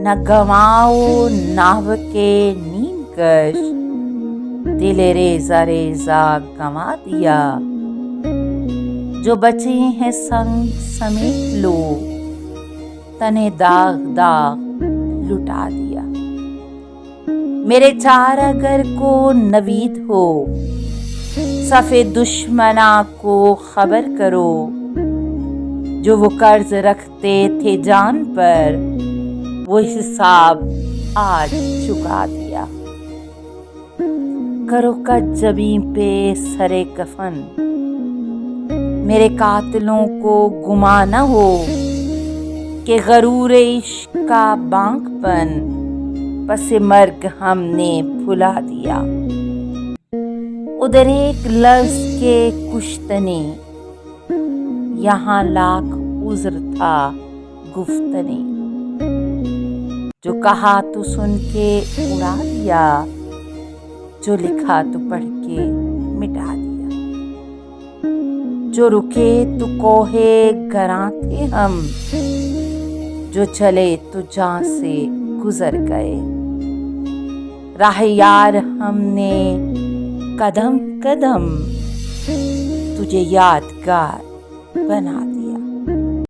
نہ گنواؤ نحو کے نیم کش، دل ریزہ ریزہ گنوا دیا، جو بچے ہیں سنگ سمیٹ لو، تنے داغ داغ لٹا دیا۔ میرے چارہ گر کو نوید ہو، صف دشمنا کو خبر کرو، جو وہ قرض رکھتے تھے جان پر، وہ حساب آج چکا دیا۔ کرو کج جبیں پہ سرے کفن، میرے قاتلوں کو گمان نہ ہو، کہ غرور عشق کا بانک پن پس مرگ ہم نے بھلا دیا۔ ادھر ایک لفظ کے کشتنی، یہاں لاکھ عذر تھا گفتنی، جو کہا تو سن کے اڑا دیا، جو لکھا تو پڑھ کے مٹا دیا۔ جو رکے تو کوہ گراں تھے ہم، جو چلے تو جاں سے گزر گئے، راہ یار ہم نے قدم قدم تجھے یادگار بنا دیا۔